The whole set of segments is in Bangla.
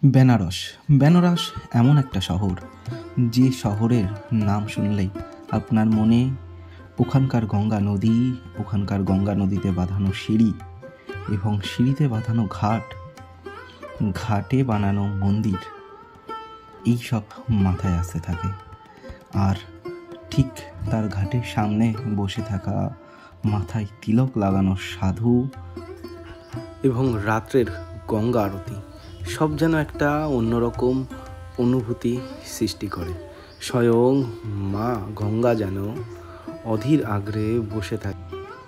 বেনারস বেনারস এমন একটা শহর, যে শহরের নাম শুনলেই আপনার মনে ওখানকার গঙ্গা নদীতে বাঁধানো সিঁড়ি এবং সিঁড়িতে বাঁধানো ঘাটে বানানো মন্দির এইসব মাথায় আসতে থাকে। আর ঠিক তার ঘাটের সামনে বসে থাকা মাথায় তিলক লাগানো সাধু এবং রাত্রের গঙ্গা আরতি সব যেন একটা অন্যরকম অনুভূতি সৃষ্টি করে। স্বয়ং মা গঙ্গা যেন অধীর আগ্রহে বসে থাকে।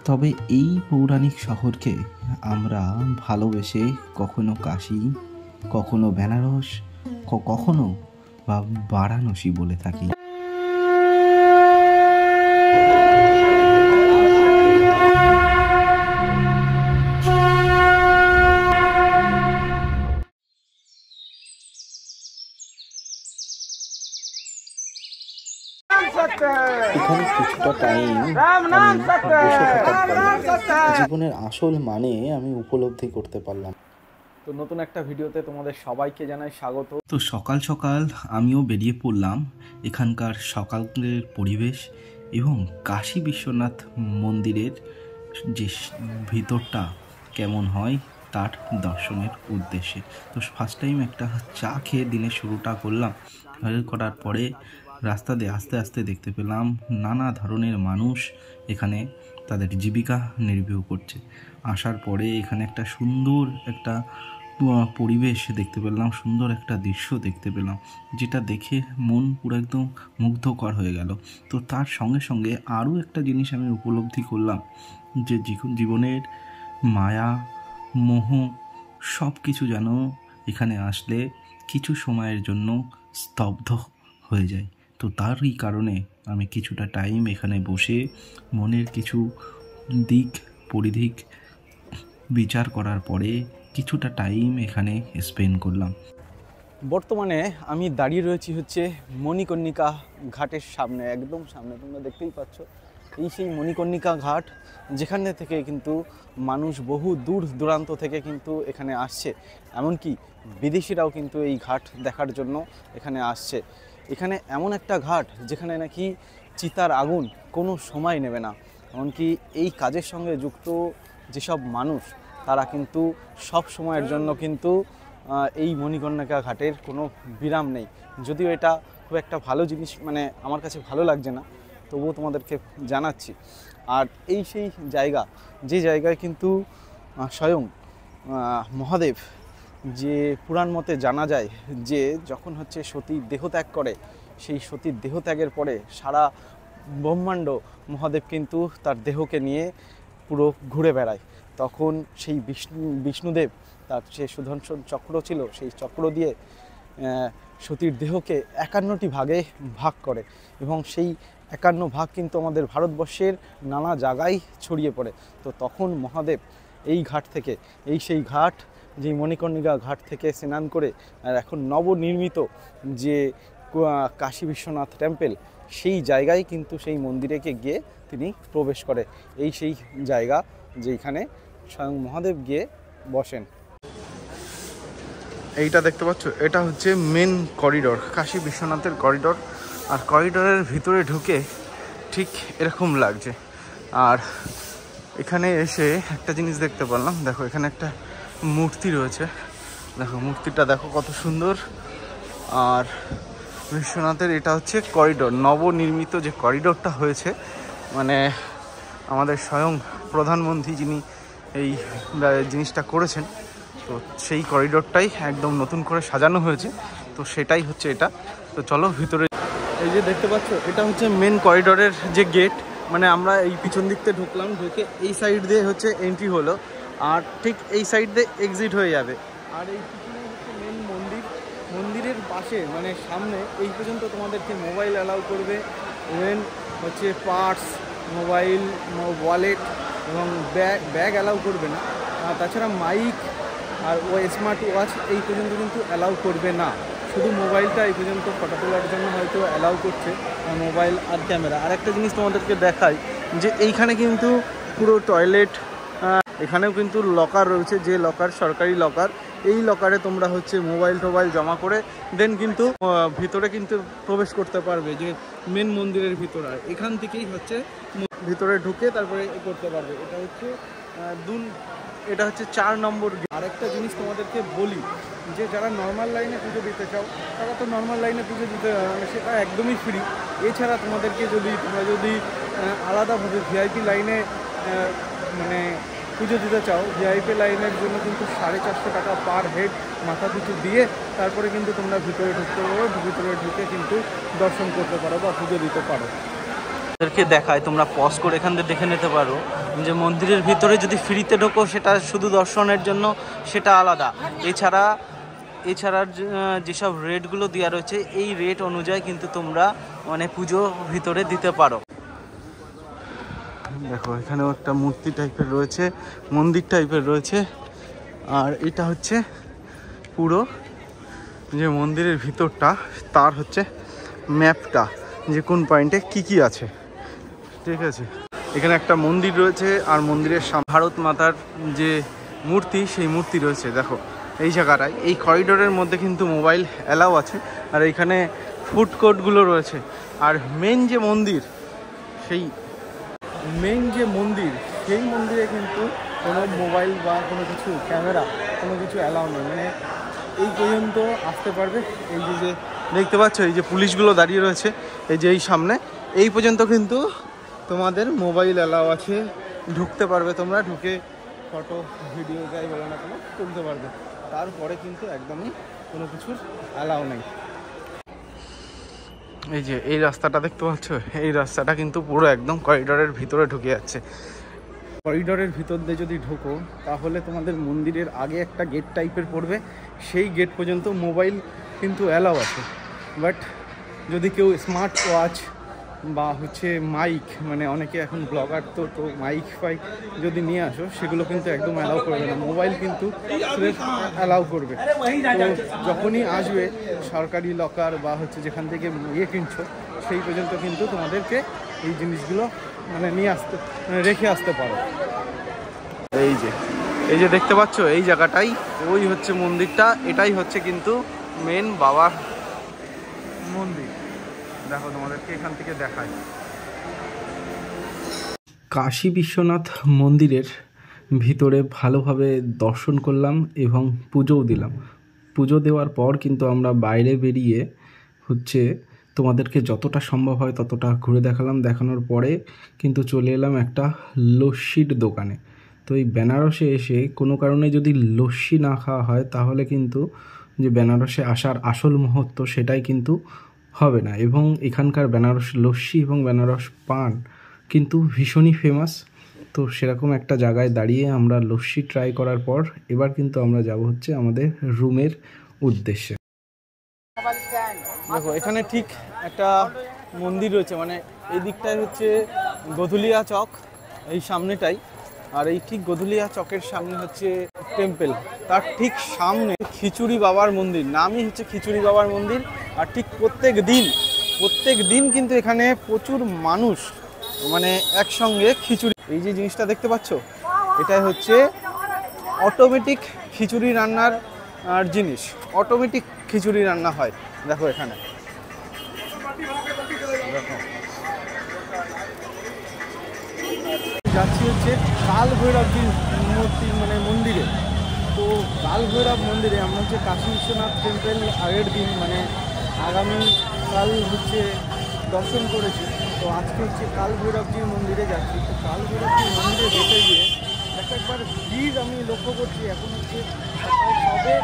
তবে এই পৌরাণিক শহরকে আমরা ভালোবেসে কখনো কাশী, কখনো বেনারস, কখনো বা বারাণসী বলে থাকি। এখানে কিছুটা টাইম জীবনের আসল মানে আমি উপলব্ধি করতে পারলাম। তো নতুন একটা ভিডিওতে তোমাদের সবাইকে জানাই স্বাগত। তো সকাল সকাল আমিও বেরিয়ে পড়লাম এখানকার সকালের পরিবেশ এবং কাশী বিশ্বনাথ মন্দিরের যে ভিতরটা কেমন হয় তার দর্শনের উদ্দেশ্যে। তো ফার্স্ট টাইম একটা চা খেয়ে দিনের শুরুটা করলাম। করার পরে রাস্তা দিয়ে আস্তে আস্তে দেখতে পেলাম নানা ধরনের মানুষ এখানে তাদের জীবিকা নির্বাহ করছে। আসার পরে এখানে একটা সুন্দর একটা পরিবেশ দেখতে পেলাম, সুন্দর একটা দৃশ্য দেখতে পেলাম, যেটা দেখে মন পুরো একদম মুগ্ধকর হয়ে গেল। তো তার সঙ্গে সঙ্গে আরও একটা জিনিস আমি উপলব্ধি করলাম, যে জীবনের মায়া মোহ সব কিছু যেন এখানে আসলে কিছু সময়ের জন্য স্তব্ধ হয়ে যায়। তো তারই কারণে আমি কিছুটা টাইম এখানে বসে মনের কিছু দিক পরিধিক বিচার করার পরে কিছুটা টাইম এখানে স্পেন্ড করলাম। বর্তমানে আমি দাঁড়িয়ে রয়েছি হচ্ছে মণিকর্ণিকা ঘাটের সামনে, একদম সামনে, তোমরা দেখতেই পাচ্ছ। এই সেই মণিকর্ণিকা ঘাট, যেখানে থেকে কিন্তু মানুষ বহু দূর দূরান্ত থেকে কিন্তু এখানে আসছে। এমনকি বিদেশিরাও কিন্তু এই ঘাট দেখার জন্য এখানে আসছে। এখানে এমন একটা ঘাট যেখানে নাকি চিতার আগুন কোনো সময় নেবে না। এমনকি এই কাজের সঙ্গে যুক্ত যেসব মানুষ, তারা কিন্তু সব সময়ের জন্য কিন্তু এই মণিকর্ণিকা ঘাটের কোনো বিরাম নেই। যদিও এটা খুব একটা ভালো জিনিস, মানে আমার কাছে ভালো লাগছে না, তবুও তোমাদেরকে জানাচ্ছি। আর এই সেই জায়গা, যে জায়গায় কিন্তু স্বয়ং মহাদেব, যে পুরাণ মতে জানা যায় যে যখন হচ্ছে সতী দেহত্যাগ করে, সেই সতীর দেহত্যাগের পরে সারা ব্রহ্মাণ্ড মহাদেব কিন্তু তার দেহকে নিয়ে পুরো ঘুরে বেড়ায়। তখন সেই বিষ্ণুদেব তার যে সুদর্শন চক্র ছিল, সেই চক্র দিয়ে সতীর দেহকে 51টি ভাগে ভাগ করে এবং সেই 51 ভাগ কিন্তু আমাদের ভারতবর্ষের নানা জায়গায় ছড়িয়ে পড়ে। তো তখন মহাদেব এই ঘাট থেকে, এই সেই ঘাট, যে মণিকর্ণিকা ঘাট থেকে স্নান করে আর এখন নবনির্মিত যে কাশী বিশ্বনাথ টেম্পল, সেই জায়গায় কিন্তু সেই মন্দিরেকে গিয়ে তিনি প্রবেশ করে। এই সেই জায়গা যেখানে স্বয়ং মহাদেব গিয়ে বসেন। এইটা দেখতে পাচ্ছ, এটা হচ্ছে মেন করিডোর, কাশী বিশ্বনাথের করিডোর। আর করিডোরের ভিতরে ঢুকে ঠিক এরকম লাগছে। আর এখানে এসে একটা জিনিস দেখতে পারলাম, দেখো এখানে একটা মূর্তি রয়েছে, দেখো মূর্তিটা দেখো কত সুন্দর। আর বিশ্বনাথের এটা হচ্ছে করিডোর, নবনির্মিত যে করিডোরটা হয়েছে, মানে আমাদের স্বয়ং প্রধানমন্ত্রী যিনি এই জিনিসটা করেছেন, তো সেই করিডোরটাই একদম নতুন করে সাজানো হয়েছে। তো সেটাই হচ্ছে এটা। তো চলো ভিতরে। এই যে দেখতে পাচ্ছ, এটা হচ্ছে মেন করিডোরের যে গেট, মানে আমরা এই পিছন দিক থেকে ঢুকলাম, ঢুকে এই সাইড দিয়ে হচ্ছে এন্ট্রি হলো, আর ঠিক এই সাইড দিয়ে এক্সিট হয়ে যাবে। আর এই পিছনে হচ্ছে মেন মন্দির, মন্দিরের পাশে মানে সামনে এই পর্যন্ত তোমাদেরকে মোবাইল অ্যালাউ করবে, ইভেন হচ্ছে পার্স, মোবাইল, ওয়ালেট এবং ব্যাগ অ্যালাউ করবে না। তাছাড়া মাইক আর স্মার্ট ওয়াচ এই পর্যন্ত কিন্তু অ্যালাউ করবে না। শুধু মোবাইলটা এই পর্যন্ত ফটো তোলার জন্য হয়তো অ্যালাউ করছে, মোবাইল আর ক্যামেরা। আর একটা জিনিস তোমাদেরকে দেখাই, যে এইখানে কিন্তু পুরো টয়লেট, এখানেও কিন্তু লকার রয়েছে, যে লকার সরকারি লকার, এই লকারে তোমরা হচ্ছে মোবাইল টোবাইল জমা করে দেন কিন্তু ভিতরে কিন্তু প্রবেশ করতে পারবে, যে মেন মন্দিরের ভিতরে। এখান থেকেই হচ্ছে ভিতরে ঢুকে তারপরে করতে পারবে। এটা হচ্ছে 4 নম্বর। আরেকটা জিনিস তোমাদেরকে বলি, যে যারা নর্মাল লাইনে পুজো দিতে চাও তারা তো নর্মাল লাইনে পুজো দিতে, সেটা একদমই ফ্রি। এছাড়া তোমাদেরকে তোমরা যদি আলাদাভাবে ভিআইপি লাইনে মানে পুজো দিতে চাও, ভিআইপি লাইনের জন্য কিন্তু 450 টাকা পার হেড মাথা পিছু দিয়ে তারপরে কিন্তু তোমরা ভিতরে ঢুকতে পারো। ভিতরে ঢুকে কিন্তু দর্শন করতে পারো বা পুজো দিতে পারো। তাদেরকে দেখায়, তোমরা পজ করে এখান থেকে দেখে নিতে পারো যে মন্দিরের ভিতরে যদি ফ্রিতে ঢোকো সেটা শুধু দর্শনের জন্য, সেটা আলাদা। এছাড়া যেসব রেটগুলো দেওয়া রয়েছে এই রেট অনুযায়ী কিন্তু তোমরা মানে পুজো ভিতরে দিতে পারো। দেখো এখানেও একটা মূর্তি টাইপের রয়েছে, মন্দির টাইপের রয়েছে। আর এটা হচ্ছে পুরো যে মন্দিরের ভিতরটা, তার হচ্ছে ম্যাপটা, যে কোন পয়েন্টে কি আছে, ঠিক আছে। এখানে একটা মন্দির রয়েছে, আর মন্দিরের ভারত মাতার যে মূর্তি, সেই মূর্তি রয়েছে। দেখো এই জায়গাটায়, এই করিডোরের মধ্যে কিন্তু মোবাইল অ্যালাউ আছে। আর এইখানে ফুড কোর্টগুলো রয়েছে। আর মেন যে মন্দির সেই মন্দিরে কিন্তু কোনো মোবাইল বা কোনো কিছু ক্যামেরা কোনো কিছু অ্যালাউ নেই। মানে এই পর্যন্ত আসতে পারবে। এই যে দেখতে পাচ্ছ, এই যে পুলিশগুলো দাঁড়িয়ে রয়েছে, এই যে এই সামনে, এই পর্যন্ত কিন্তু তোমাদের মোবাইল অ্যালাউ আছে। ঢুকতে পারবে তোমরা, ঢুকে ফটো ভিডিও যাই বলো না কেন তুলতে পারবে। তারপরে কিন্তু একদমই কোনো কিছুর অ্যালাউ নেই। এই যে এই রাস্তাটা দেখতে পাচ্ছ, এই রাস্তাটা কিন্তু পুরো একদম করিডোরের ভিতরে ঢুকে যাচ্ছে। করিডোরের ভিতর দিয়ে যদি ঢোকো তাহলে তোমাদের মন্দিরের আগে একটা গেট টাইপের পড়বে, সেই গেট পর্যন্ত মোবাইল কিন্তু অ্যালাউ আছে। বাট যদি কেউ স্মার্ট ওয়াচ বা হচ্ছে মাইক, মানে অনেকে এখন ব্লগার তো মাইক ফাইক যদি নিয়ে আসো, সেগুলো কিন্তু একদম অ্যালাউ করবে না। মোবাইল কিন্তু সির্ফ অ্যালাউ করবে। তো যখনই আসবে সরকারি লকার বা হচ্ছে যেখান থেকে কিনছো, সেই পর্যন্ত কিন্তু তোমাদেরকে এই জিনিসগুলো মানে রেখে আসতে পারো। এই যে দেখতে পাচ্ছ, এই জায়গাটাই ওই হচ্ছে মন্দিরটা, এটাই হচ্ছে কিন্তু মেন বাবার মন্দির। দেখো তোমাদেরকে এখান থেকে দেখাই। কাশী বিশ্বনাথ মন্দিরের ভিতরে ভালোভাবে দর্শন করলাম এবং পুজোও দিলাম। পুজো দেওয়ার পর কিন্তু আমরা বাইরে বেরিয়ে হচ্ছে তোমাদেরকে যতটা সম্ভব হয় ততটা ঘুরে দেখানোর পরে কিন্তু চলে এলাম একটা লস্যির দোকানে। তো এই বেনারসে এসে কোনো কারণে যদি লস্যি না খাওয়া হয় তাহলে কিন্তু যে বেনারসে আসার আসল মুহূর্ত সেটাই কিন্তু হবে না। এবং এখানকার বেনারস লস্যি এবং বেনারস পান কিন্তু ভীষণই ফেমাস। তো সেরকম একটা জায়গায় দাঁড়িয়ে আমরা লস্যি ট্রাই করার পর এবার কিন্তু আমরা যাব হচ্ছে আমাদের রুমের উদ্দেশ্যে। দেখো এখানে ঠিক একটা মন্দির রয়েছে, মানে এই দিকটায় হচ্ছে গধুলিয়া চক, এই সামনেটাই। আর এই ঠিক গধুলিয়া চকের সামনে হচ্ছে টেম্পল, তার ঠিক সামনে খিচুড়ি বাবার মন্দির, নামই হচ্ছে খিচুড়ি বাবার মন্দির। আর ঠিক প্রত্যেক দিন কিন্তু এখানে প্রচুর মানুষ মানে একসঙ্গে খিচুড়ি, এই যে জিনিসটা দেখতে পাচ্ছ, এটাই হচ্ছে অটোমেটিক খিচুড়ি রান্নার জিনিস। অটোমেটিক খিচুড়ি রান্না হয়। দেখো এখানে দেখো, যাচ্ছি হচ্ছে কাল ভৈরবজির মূর্তি মানে মন্দিরে। তো কাল ভৈরব মন্দিরে আমরা হচ্ছে কাশী বিশ্বনাথ টেম্পল আগের দিন মানে আগামীকাল হচ্ছে দর্শন করেছি। তো আজকে হচ্ছে কাল ভৈরবজির মন্দিরে যাচ্ছি। তো কাল ভৈরবজির মন্দিরে যেতে গিয়ে একবার ভিড় আমি লক্ষ্য করছি। এখন হচ্ছে সবে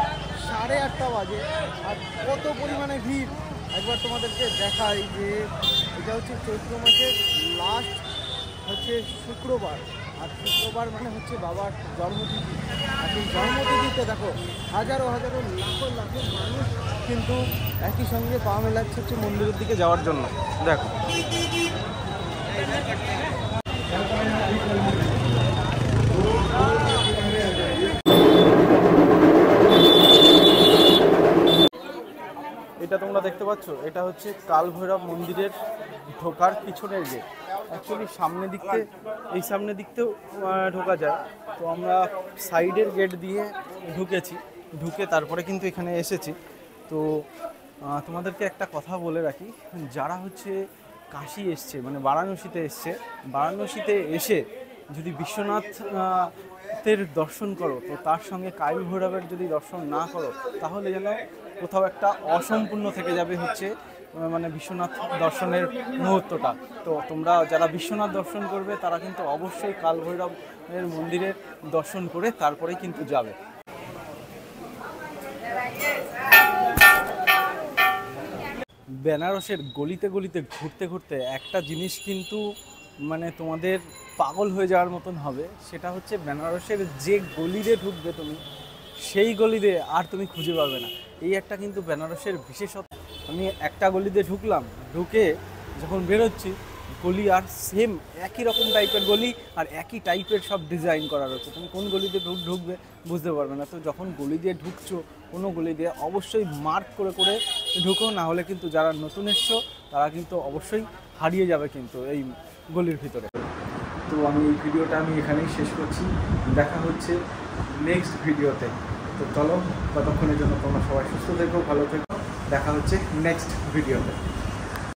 8:30 বাজে, আর কত পরিমাণে ভিড় একবার তোমাদেরকে দেখাই। যে এটা হচ্ছে চৈত্র মাসের লাস্ট হচ্ছে শুক্রবার, আর শুক্রবার মানে হচ্ছে বাবার জন্মতিথি। আর সেই জন্মতিথিতে দেখো হাজারো লাখো মানুষ কিন্তু একই সঙ্গে পা মেলাচ্ছে হচ্ছে মন্দিরের দিকে যাওয়ার জন্য। দেখো এটা তোমরা দেখতে পাচ্ছ, এটা হচ্ছে কাল ভৈরব মন্দিরের ঢোকার পিছনের গেট। অ্যাকচুয়ালি সামনের দিকতেও ঢোকা যায়। তো আমরা সাইডের গেট দিয়ে ঢুকেছি। ঢুকে তারপরে কিন্তু এখানে এসেছি। তো তোমাদেরকে একটা কথা বলে রাখি, যারা হচ্ছে কাশী এসছে মানে বারাণসীতে এসছে, বারাণসীতে এসে যদি বিশ্বনাথ তের দর্শন করো, তো তার সঙ্গে কাল ভৈরবের যদি দর্শন না করো, তাহলে যেন কোথাও একটা অসম্পূর্ণ থেকে যাবে হচ্ছে মানে বিশ্বনাথ দর্শনের মুহূর্তটা। তো তোমরা যারা বিশ্বনাথ দর্শন করবে তারা কিন্তু অবশ্যই কাল ভৈরবের মন্দিরের দর্শন করে তারপরেই কিন্তু যাবে। বেনারসের গলিতে গলিতে ঘুরতে ঘুরতে একটা জিনিস কিন্তু মানে তোমাদের পাগল হয়ে যাওয়ার মতন হবে, সেটা হচ্ছে বেনারসের যে গলি দিয়ে ঢুকবে তুমি, সেই গলি দিয়ে আর তুমি খুঁজে পাবে না। এই একটা কিন্তু বেনারসের বিশেষত্ব। আমি একটা গলি দিয়ে ঢুকলাম, ঢুকে যখন বেরোচ্ছি, গলি আর সেম একই রকম টাইপের গলি আর একই টাইপের সব ডিজাইন করা রয়েছে। তুমি কোন গলি দিয়ে ঢুকবে বুঝতে পারবে না। তো যখন গলি দিয়ে ঢুকছো কোনো গলি দিয়ে, অবশ্যই মার্ক করে করে ঢুকো, না হলে কিন্তু যারা নতুন এসছো তারা কিন্তু অবশ্যই হারিয়ে যাবে কিন্তু এই গলির ভিতরে। তো আমি এই ভিডিওটা এখানেই শেষ করছি, দেখা হচ্ছে নেক্সট ভিডিওতে। তো চলো, ততক্ষণের জন্য তোমরা সবাই সুস্থ থেকো, ভালো থেকো, দেখা হচ্ছে নেক্সট ভিডিওতে।